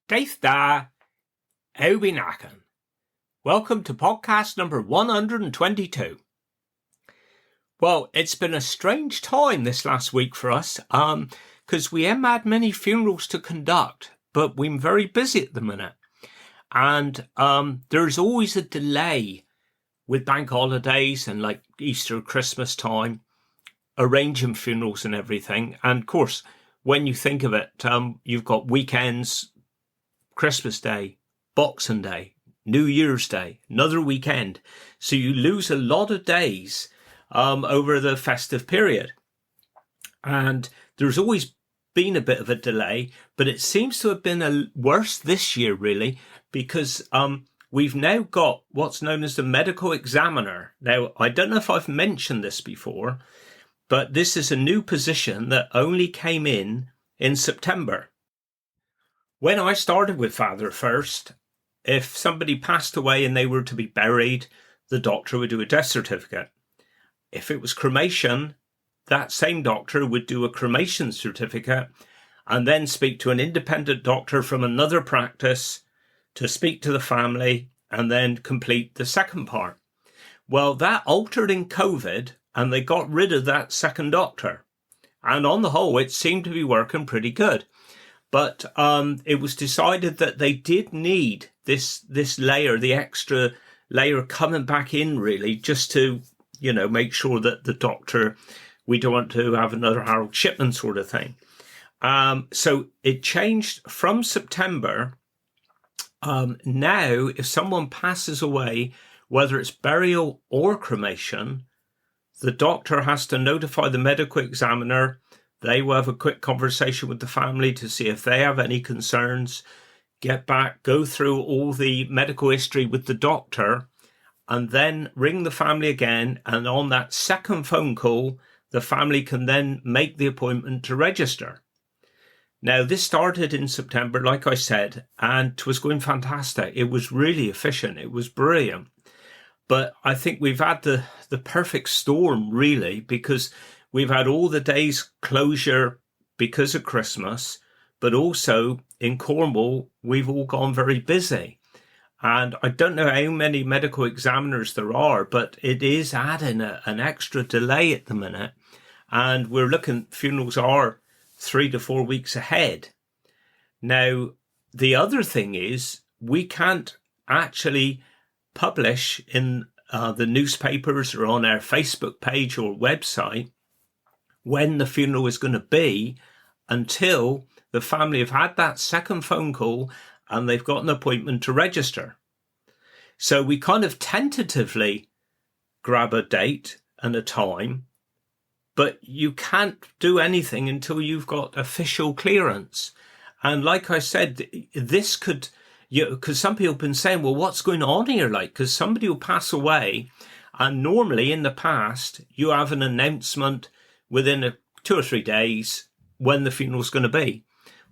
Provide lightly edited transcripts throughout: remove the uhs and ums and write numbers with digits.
Daith da, Eubinakan. Welcome to podcast number 122. Well, it's been a strange time this last week for us, because we haven't had many funerals to conduct, but we're very busy at the minute. And there's always a delay with bank holidays and like Easter, Christmas time, arranging funerals and everything. And of course, when you think of it, you've got weekends, Christmas Day, Boxing Day, New Year's Day, another weekend. So you lose a lot of days over the festive period. And there's always been a bit of a delay, but it seems to have been worse this year, really, because we've now got what's known as the medical examiner. Now, I don't know if I've mentioned this before, but this is a new position that only came in September. When I started with Father First, if somebody passed away and they were to be buried, the doctor would do a death certificate. If it was cremation, that same doctor would do a cremation certificate and then speak to an independent doctor from another practice to speak to the family and then complete the second part. Well, that altered in COVID and they got rid of that second doctor. And on the whole, it seemed to be working pretty good. But it was decided that they did need this layer, the extra layer coming back in, really, just to, make sure that the doctor, we don't want to have another Harold Shipman sort of thing. So it changed from September. Now, if someone passes away, whether it's burial or cremation, the doctor has to notify the medical examiner. They will have a quick conversation with the family to see if they have any concerns, get back, go through all the medical history with the doctor, and then ring the family again. And on that second phone call, the family can then make the appointment to register. Now, this started in September, like I said, and it was going fantastic. It was really efficient. It was brilliant. But I think we've had the perfect storm, really, because we've had all the days closure because of Christmas, but also in Cornwall, we've all gone very busy. And I don't know how many medical examiners there are, but it is adding an extra delay at the minute. And we're looking, funerals are 3 to 4 weeks ahead. Now, the other thing is we can't actually publish in the newspapers or on our Facebook page or website when the funeral is going to be until the family have had that second phone call and they've got an appointment to register. So we kind of tentatively grab a date and a time, but you can't do anything until you've got official clearance. And like I said, this could, because some people have been saying, well, what's going on here? Because somebody will pass away, and normally in the past, you have an announcement within 2 or 3 days when the funeral's going to be.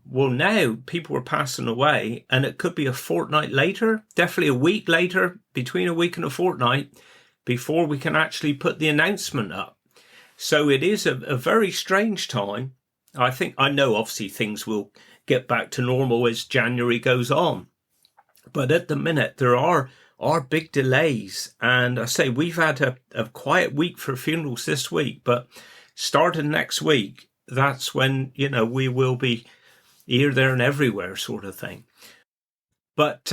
Well, now people are passing away, and it could be a fortnight later, definitely a week later, between a week and a fortnight, before we can actually put the announcement up. So it is a very strange time. I know obviously things will get back to normal as January goes on. But at the minute, there are big delays. And I say we've had a quiet week for funerals this week, but starting next week, that's when, we will be here, there and everywhere sort of thing. But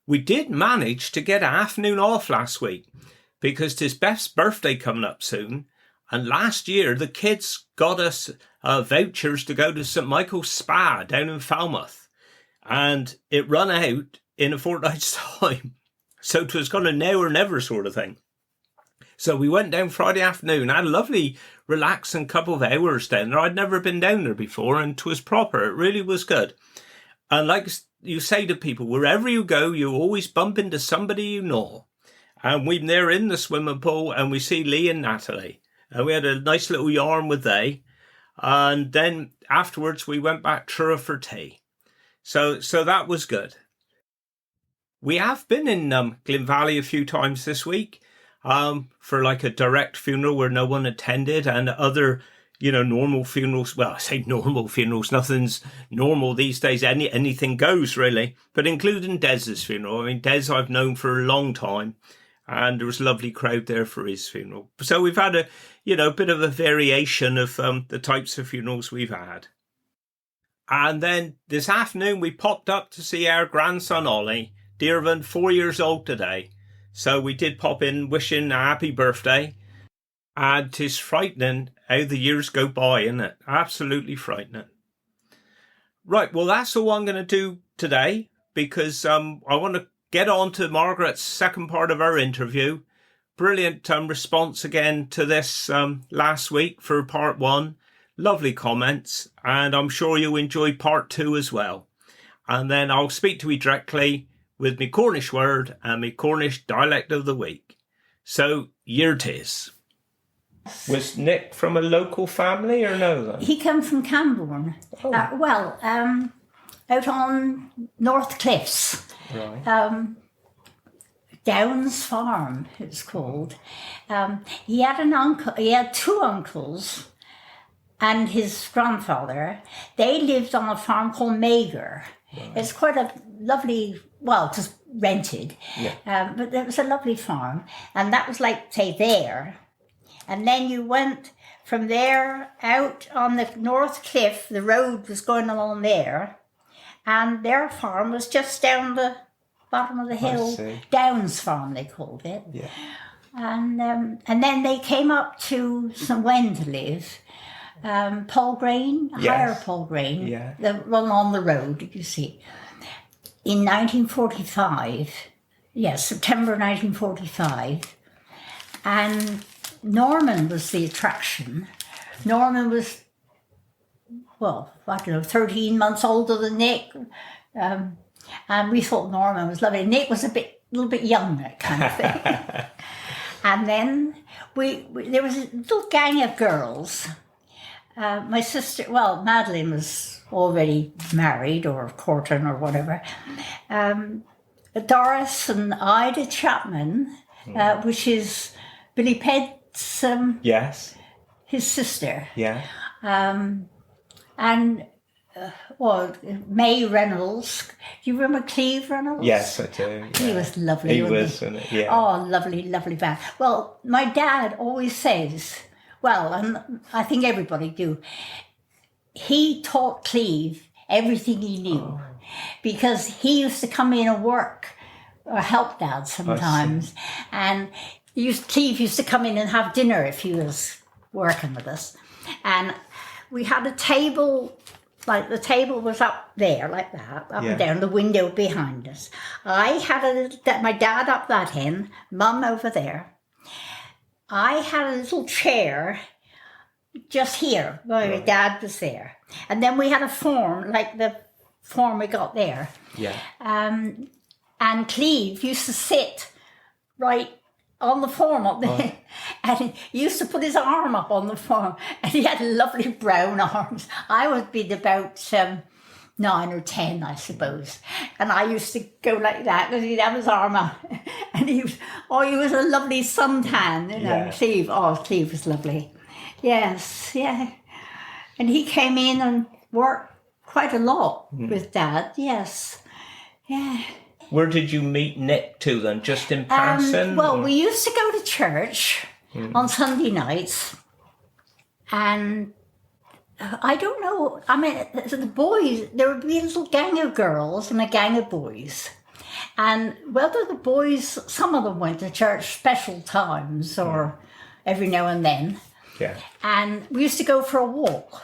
we did manage to get an afternoon off last week because it's Beth's birthday coming up soon. And last year, the kids got us vouchers to go to St. Michael's Spa down in Falmouth. And it run out in a fortnight's time. So it was kind of now or never sort of thing. So we went down Friday afternoon, had a lovely relaxing couple of hours down there. I'd never been down there before, and it was proper. It really was good. And like you say to people, wherever you go, you always bump into somebody you know. And we're there in the swimming pool, and we see Lee and Natalie. And we had a nice little yarn with they. And then afterwards, we went back Truro for tea. So that was good. We have been in Glyn Valley a few times this week. For like a direct funeral where no one attended, and other normal funerals. Well, I say normal funerals. Nothing's normal these days. Anything goes, really. But including Des's funeral. I mean, Des I've known for a long time. And there was a lovely crowd there for his funeral. So we've had a bit of a variation of the types of funerals we've had. And then this afternoon we popped up to see our grandson Ollie, Dearvan, 4 years old today. So we did pop in wishing a happy birthday. And 'tis frightening how the years go by, isn't it? Absolutely frightening. Right, well, that's all I'm going to do today because I want to get on to Margaret's second part of our interview. Brilliant response again to this last week for part 1. Lovely comments, and I'm sure you'll enjoy part 2 as well. And then I'll speak to you directly with me Cornish word and me Cornish dialect of the week. So, here it is. Was Nick from a local family or no? Then? He came from Camborne. Oh. Out on North Cliffs. Right. Downs Farm, it's called. He had an uncle. He had 2 uncles, and his grandfather. They lived on a farm called Mager. Right. It's quite a lovely. Well, just rented. Yeah. But it was a lovely farm, and that was like say there. And then you went from there out on the North Cliff. The road was going along there, and their farm was just down the bottom of the hill. Downs Farm, they called it. Yeah. And then they came up to St. Wen to live. Paul Grain, Yes. higher Paul Grain, Yeah. along the road, you see. In 1945, September 1945, and Norman was the attraction. Norman was, 13 months older than Nick. And we thought Norman was lovely. Nick was a little bit young, that kind of thing. And then there was a little gang of girls. My sister, Madeline was already married or courting or whatever. Doris and Ida Chapman, which is Billy Pedd's Yes. his sister. Yeah. And May Reynolds. Do you remember Cleve Reynolds? Yes, I do. Yeah. He was lovely. He was, wasn't it? Yeah. Oh, lovely, lovely man. Well, my dad always says, and I think everybody do, he taught Cleve everything he knew because he used to come in and work or help Dad sometimes. And Cleve used to come in and have dinner if he was working with us. And we had a table. Like the table was up there, like that, up and down, the window behind us. I had my dad up that end, Mum over there. I had a little chair just here, where my dad was there. And then we had a form, like the form we got there. Yeah. And Cleve used to sit right on the form up there. And he used to put his arm up on the form, and he had lovely brown arms. I would be about 9 or 10, I suppose. And I used to go like that because he'd have his arm up. And he was a lovely suntan, Yeah. Cleve. Oh, Cleve was lovely. Yes, yeah. And he came in and worked quite a lot with Dad, yes. Yeah. Where did you meet Nick to then? Just in passing? We used to go to church on Sunday nights, and I don't know, I mean, the boys, there would be a little gang of girls and a gang of boys. And whether the boys, some of them went to church special times or every now and then. Yeah. And we used to go for a walk,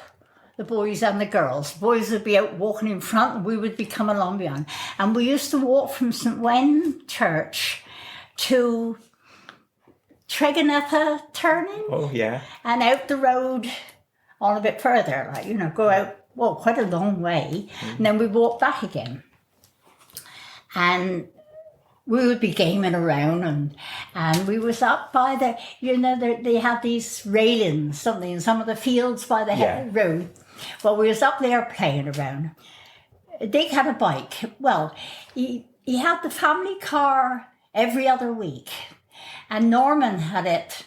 the boys and the girls. The boys would be out walking in front and we would be coming along behind. And we used to walk from St. Wen Church to Treganetha turning. Oh, yeah. And out the road on a bit further, go out, quite a long way. And then we walk back again. And we would be gaming around and we was up by they had these railings, something in some of the fields by the road. Well, we was up there playing around. Dick had a bike. Well, he had the family car every other week. And Norman had it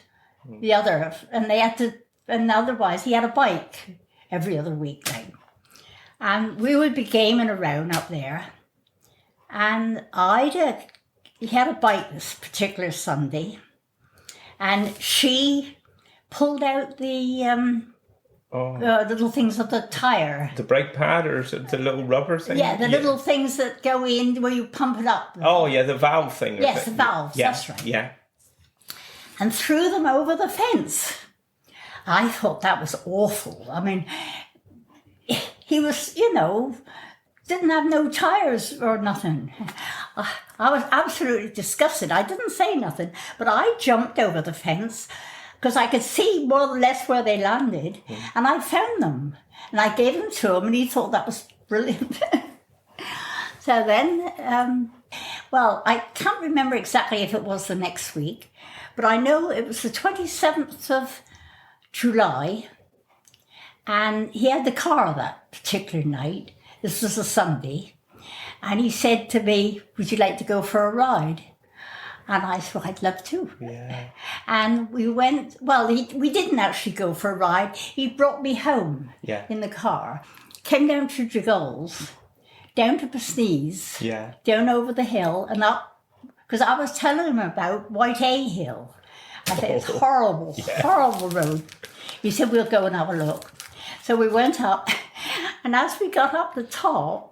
the other, and they had to and otherwise he had a bike every other week now. And we would be gaming around up there. And he had a bike this particular Sunday. And she pulled out the little things of the tyre. The brake pad or the little rubber thing? Yeah, the little things that go in where you pump it up. Oh, yeah, the valve thing. Yes, the valves, that's right. Yeah. And threw them over the fence. I thought that was awful. I mean, he was, didn't have no tyres or nothing. I was absolutely disgusted. I didn't say nothing, but I jumped over the fence because I could see more or less where they landed, and I found them. And I gave them to him, and he thought that was brilliant. So then, I can't remember exactly if it was the next week, but I know it was the 27th of July, and he had the car that particular night. This was a Sunday. And he said to me, would you like to go for a ride? And I said, I'd love to. Yeah. And we went, we didn't actually go for a ride. He brought me home in the car. Came down to Dragolls, down to Besnees, down over the hill and up, because I was telling him about White A Hill. I said, it's horrible, horrible road. He said, we'll go and have a look. So we went up, and as we got up the top,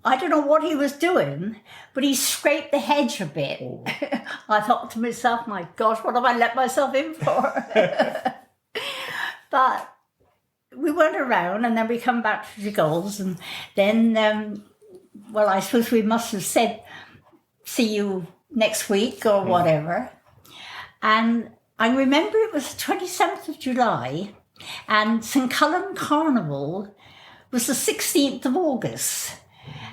I don't know what he was doing, but he scraped the hedge a bit. Oh. I thought to myself, my gosh, what have I let myself in for? But we went around, and then we come back to the goals, and then, I suppose we must have said, see you next week or whatever. And I remember it was the 27th of July, and St. Cullen Carnival was the 16th of August.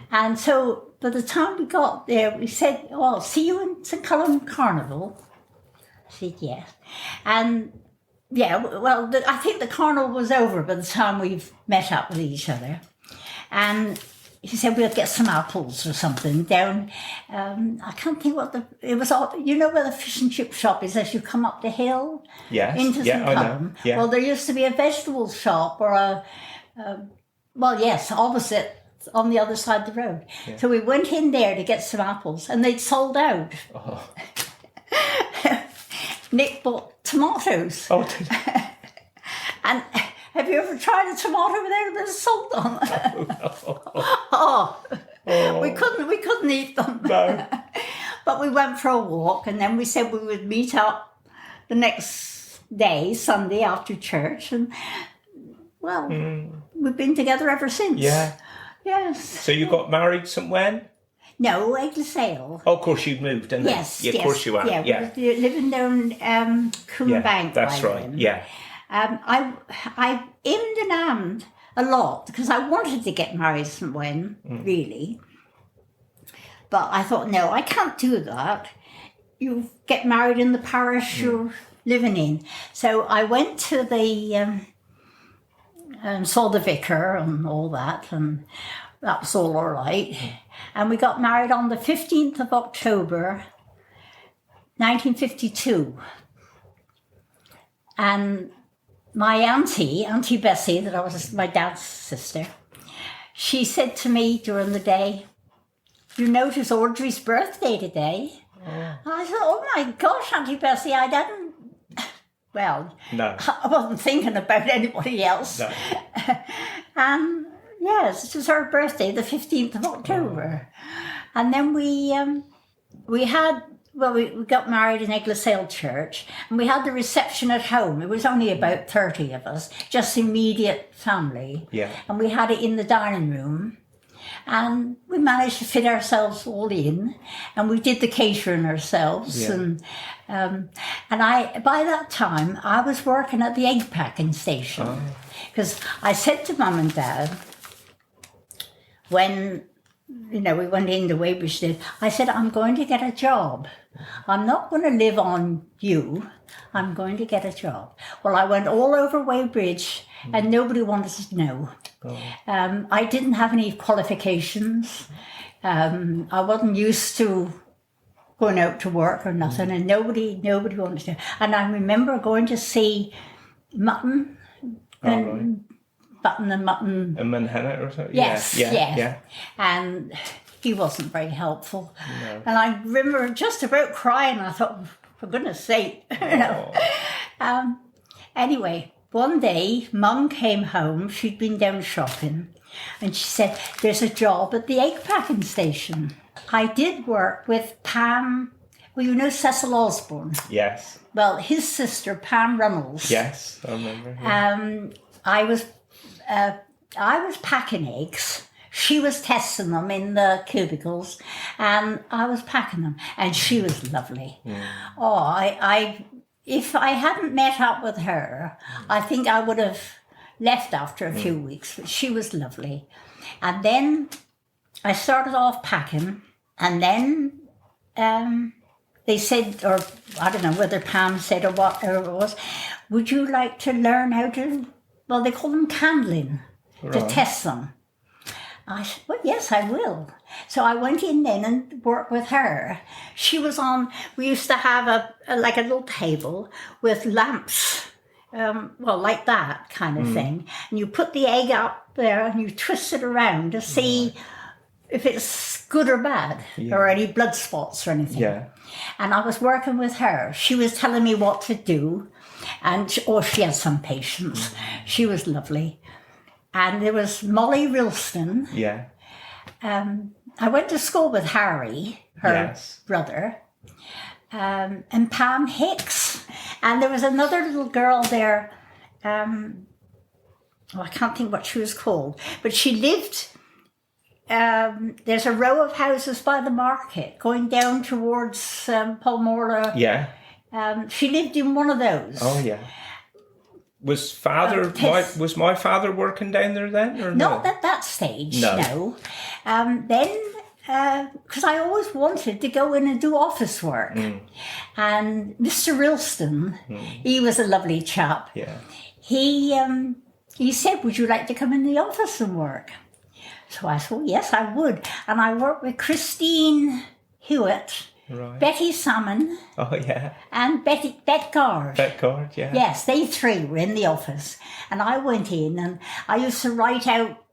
And so by the time we got there, we said, I'll see you in St. Cullen Carnival. I said, yes. And I think the carnival was over by the time we've met up with each other. And he said, we'll get some apples or something down. I can't think it was all, where the fish and chip shop is as you come up the hill? Yes. Into St. Cullen. Yeah. Well, there used to be a vegetable shop or opposite on the other side of the road. Yeah. So we went in there to get some apples and they'd sold out. Oh. Nick bought tomatoes. Oh, and have you ever tried a tomato without a bit of salt on it? We couldn't eat them. No. But we went for a walk, and then we said we would meet up the next day, Sunday after church, and we've been together ever since. Yeah. Yes. So you got married when? No, Eglesale. Oh, of course you've moved, didn't you? Yes. Yeah, of course you have. Yeah. We were living down Coombe Bank. That's right. Then. Yeah. I immed and ammed a lot because I wanted to get married somewhere, really. But I thought, no, I can't do that. You get married in the parish you're living in. So I went to the and saw the vicar and all that, and that was all right. And we got married on the 15th of October, 1952. And my Auntie Bessie, that was my dad's sister, she said to me during the day, you notice Audrey's birthday today? And I thought, oh my gosh, Auntie Bessie, I didn't. Well, no. I wasn't thinking about anybody else. No. And yes, it was her birthday, the 15th of October. And then we got married in Eglesale Church, and we had the reception at home. It was only about 30 of us, just immediate family. Yeah. And we had it in the dining room. And we managed to fit ourselves all in, and we did the catering ourselves. Yeah. And by that time, I was working at the egg packing station. Because I said to Mum and Dad, when we went into Weybridge, I said, I'm going to get a job. I'm not going to live on you. I'm going to get a job. Well, I went all over Weybridge, and nobody wanted to know. I didn't have any qualifications. I wasn't used to going out to work or nothing, and nobody wanted to. And I remember going to see mutton and button and mutton. A manhenna or something? Yes, yeah. And he wasn't very helpful. No. And I remember just about crying. I thought, for goodness sake, Anyway, one day, Mum came home. She'd been down shopping. And she said, there's a job at the egg packing station. I did work with Pam, well, you know Cecil Osborne? Yes. Well, his sister, Pam Runnels. Yes, I remember. Yeah. I was packing eggs. She was testing them in the cubicles, and I was packing them. And she was lovely. Oh, if I hadn't met up with her, I think I would have left after a few weeks. But she was lovely. And then I started off packing, and then they said, or I don't know whether Pam said or whatever it was, would you like to learn how to, well, they call them candling, to test them. I said, well, yes, I will. So I went in then and worked with her. She was on, we used to have a little table with lamps, like that kind of thing. And you put the egg up there and you twist it around to see if it's good or bad, or any blood spots or anything. Yeah. And I was working with her. She was telling me what to do, and she had some patience. She was lovely. And there was Molly Rilston. Yeah. I went to school with Harry, her brother, and Pam Hicks. And there was another little girl there. I can't think what she was called, but she lived. There's a row of houses by the market going down towards Palmorla. Yeah. She lived in one of those. Oh yeah. Was my father working down there then, or not at that stage? No. Then, because I always wanted to go in and do office work, and Mr. Rilston, he was a lovely chap. Yeah. He said, "Would you like to come in the office and work?" So I said, well, yes, I would. And I worked with Christine Hewitt, Betty Salmon, and Bet Gard. Bet Gard, yeah. Yes, they three were in the office. And I went in and I used to write out,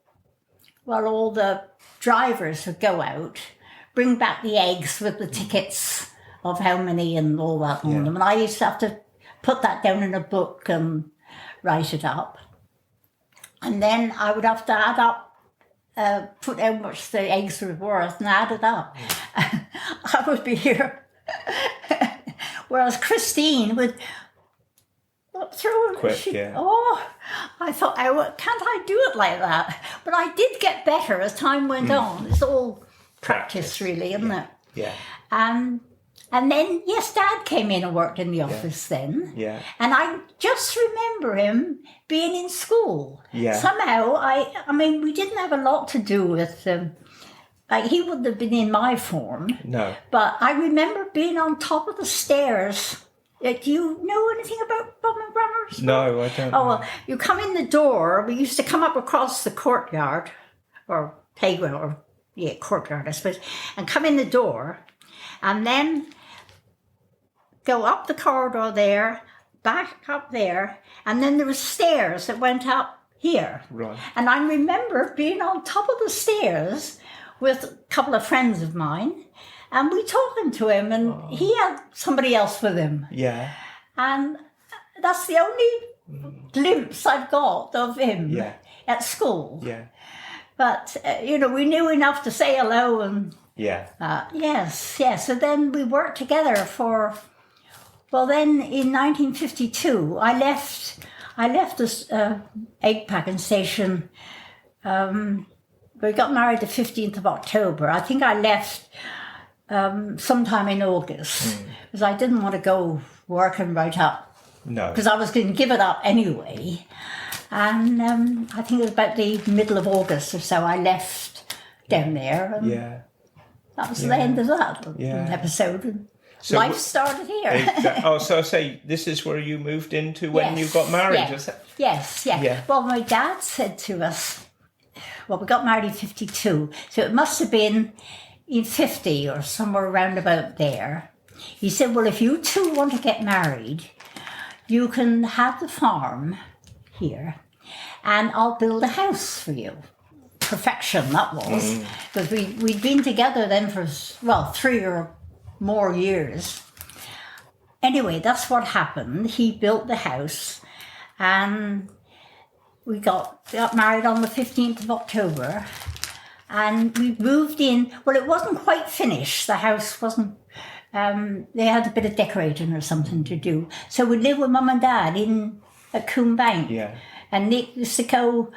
all the drivers would go out, bring back the eggs with the tickets of how many and all that on them. And I used to have to put that down in a book and write it up. And then I would have to add up, put how much the eggs were worth and add it up. I would be here. Whereas Christine would look through and I thought, can't I do it like that? But I did get better as time went on. It's all practice really, isn't it? Yeah. And then, Dad came in and worked in the office then. Yeah. And I just remember him being in school. Yeah. Somehow, I mean, we didn't have a lot to do with he wouldn't have been in my form. No. But I remember being on top of the stairs. Do you know anything about Bob and Brummers? No, I don't know. Well, you come in the door. We used to come up across the courtyard, or playground, courtyard, I suppose, and come in the door, and then go up the corridor there, back up there, and then there were stairs that went up here. Right. And I remember being on top of the stairs with a couple of friends of mine, and we talking to him, and he had somebody else with him. Yeah. And that's the only glimpse I've got of him at school. Yeah. But, we knew enough to say hello and... Yeah. Yes. So then we worked together for... Well, then in 1952, I left this egg packing station. We got married the 15th of October. I think I left sometime in August because I didn't want to go working right up. No. Because I was going to give it up anyway. And I think it was about the middle of August or so I left down there. And that was the end of that episode. So life started here. So say this is where you moved into when you got married, was it? Yes. Well, my dad said to us, we got married in 52, so it must have been in 50 or somewhere around about there. He said, well, if you two want to get married, you can have the farm here and I'll build a house for you. Perfection, that was. Because we'd been together then for, 3 or more years. Anyway, that's what happened. He built the house and we got married on the 15th of October. And we moved in. Well, it wasn't quite finished. The house wasn't, they had a bit of decorating or something to do. So we lived with Mum and Dad at Coombe Bank. Yeah. And Nick used to go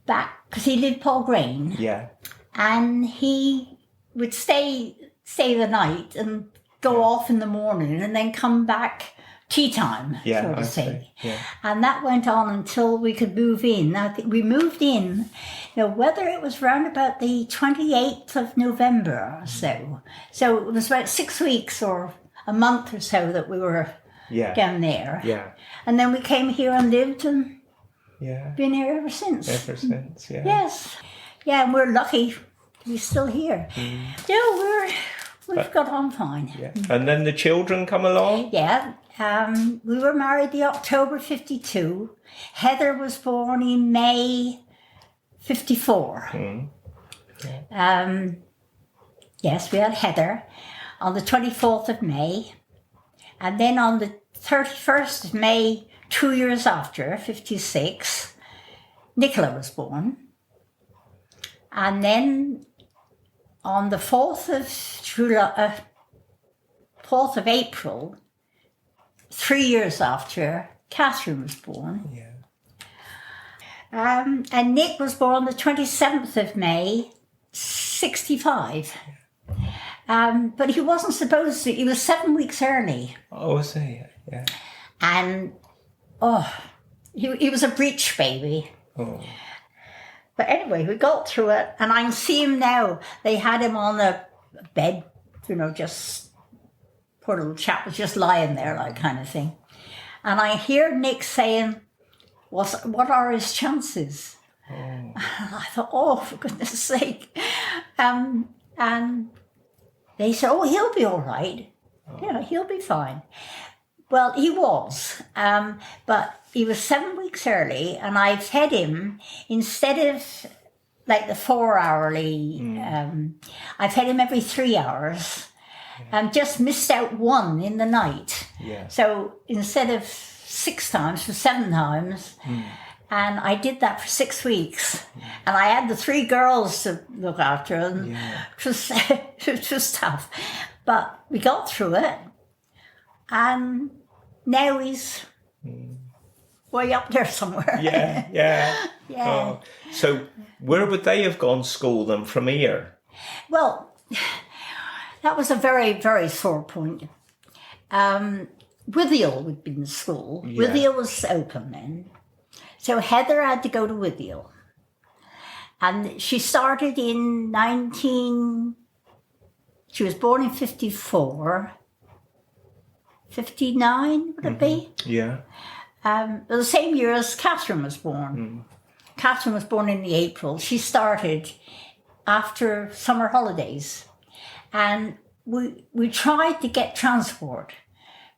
back, because he lived Paul Green. Yeah. And he would stay the night and go off in the morning and then come back tea time, so to say. Yeah. And that went on until we could move in. I think we moved in, whether it was round about the 28th of November or so. So it was about 6 weeks or a month or so that we were down there. Yeah. And then we came here and lived and been here ever since. Ever since, yeah. Yes. Yeah, and we're lucky to be still here. We've got on fine. Yeah. And then the children come along? Yeah. We were married the October 52. Heather was born in May 54. Yes, we had Heather on the 24th of May. And then on the 31st of May, 2 years after, 56, Nicola was born. And then on the 4th of April, 3 years after, Catherine was born. Yeah. And Nick was born the 27th of May, 65. But he wasn't supposed to. He was 7 weeks early. Oh, I see. Yeah. And, he was a breech baby. Oh. But anyway, we got through it, and I can see him now. They had him on a bed, just, poor little chap was just lying there, like kind of thing. And I hear Nick saying, what are his chances? Oh. And I thought, for goodness sake. And they said, he'll be all right. He'll be fine. Well, he was, but he was 7 weeks early, and I fed him, instead of like the 4 hourly, I fed him every 3 hours, and just missed out one in the night. Yeah. So instead of 6 times, for 7 times, and I did that for 6 weeks, and I had the 3 girls to look after, and it was tough, but we got through it. And now he's way up there somewhere. Yeah. Oh. So where would they have gone school then from here? Well, that was a very, very sore point. Withiel would be in school. Yeah. Withiel was open then. So Heather had to go to Withiel. And she started in she was born in 54. 59, would it be? Yeah. The same year as Catherine was born. Catherine was born in the April. She started after summer holidays. And we tried to get transport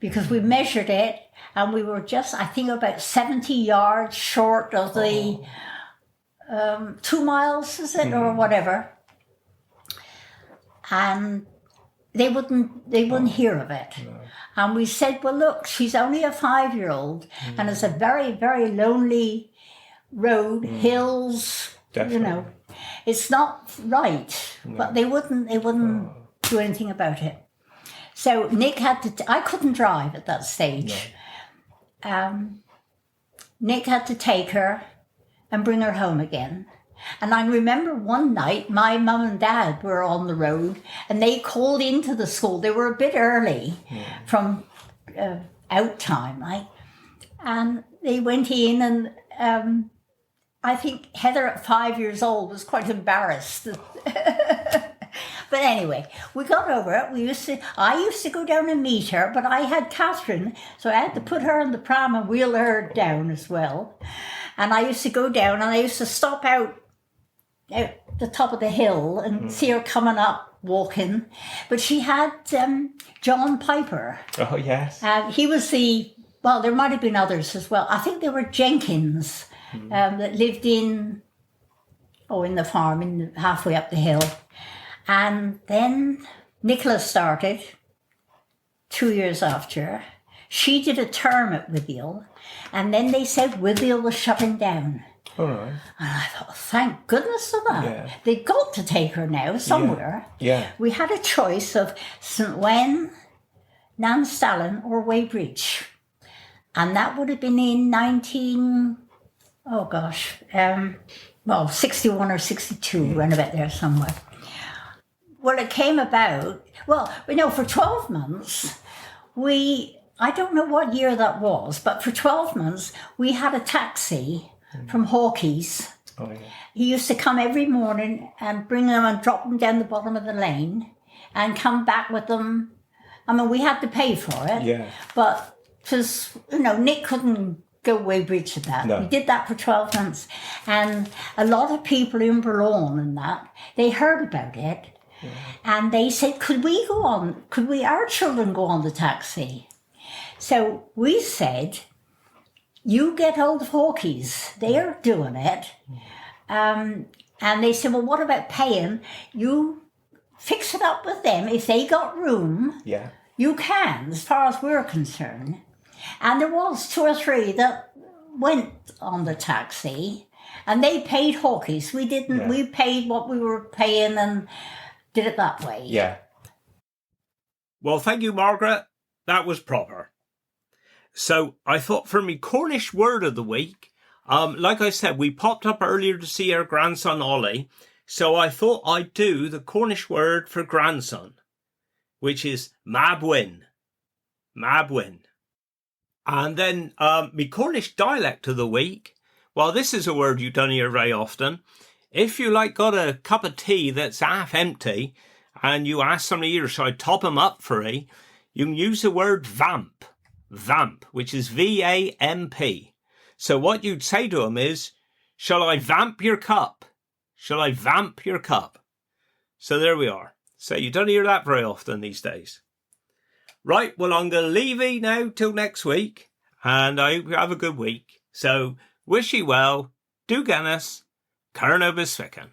because we measured it and we were just, I think, about 70 yards short of the 2 miles, is it, or whatever. And they wouldn't hear of it. No. And we said, well, look, she's only a 5-year-old and it's a very, very lonely road, hills, Definitely. It's not right. No. But they wouldn't do anything about it. So Nick had to, I couldn't drive at that stage. No. Nick had to take her and bring her home again. And I remember one night, my mum and dad were on the road and they called into the school. They were a bit early from out time, and they went in and I think Heather at 5 years old was quite embarrassed. But anyway, we got over it. I used to go down and meet her, but I had Catherine, so I had to put her in the pram and wheel her down as well. And I used to go down and I used to stop out the top of the hill and see her coming up, walking. But she had John Piper. Oh, yes. He was the well, there might have been others as well. I think there were Jenkins that lived in the farm halfway up the hill. And then Nicola started 2 years after. She did a term at Withiel, and then they said Withiel was shutting down. All right. And I thought, thank goodness for that. Yeah. They've got to take her now somewhere. Yeah. We had a choice of St. Wen, Nance or Weybridge. And that would have been in 61 or 62, around about there somewhere. Well, it came about, for 12 months, I don't know what year that was, but for 12 months, we had a taxi from Hawke's. Oh, yeah. He used to come every morning and bring them and drop them down the bottom of the lane and come back with them. I mean, we had to pay for it. Yeah. But, because, Nick couldn't go Weybridge to that. No. He did that for 12 months. And a lot of people in Berlin and that, they heard about it. Yeah. And they said, could our children go on the taxi? So we said, you get hold of Hawke's. They're doing it. And they said, well, what about paying? You fix it up with them. If they got room, you can, as far as we're concerned. And there was 2 or 3 that went on the taxi, and they paid Hawke's. We didn't. Yeah. We paid what we were paying and did it that way. Yeah. Well, thank you, Margaret. That was proper. So I thought for me Cornish word of the week, like I said, we popped up earlier to see our grandson Ollie. So I thought I'd do the Cornish word for grandson, which is mabwin. Mabwin. And then my Cornish dialect of the week, well, this is a word you don't hear very often. If you got a cup of tea that's half empty and you ask somebody here, shall I top 'em up for you? You can use the word vamp. Vamp, which is V-A-M-P. So what you'd say to them is, shall I vamp your cup? Shall I vamp your cup? So there we are. So you don't hear that very often these days. Right, well, I'm going to leave you now till next week, and I hope you have a good week. So wish you well, do Guinness, Carnobus Ficken.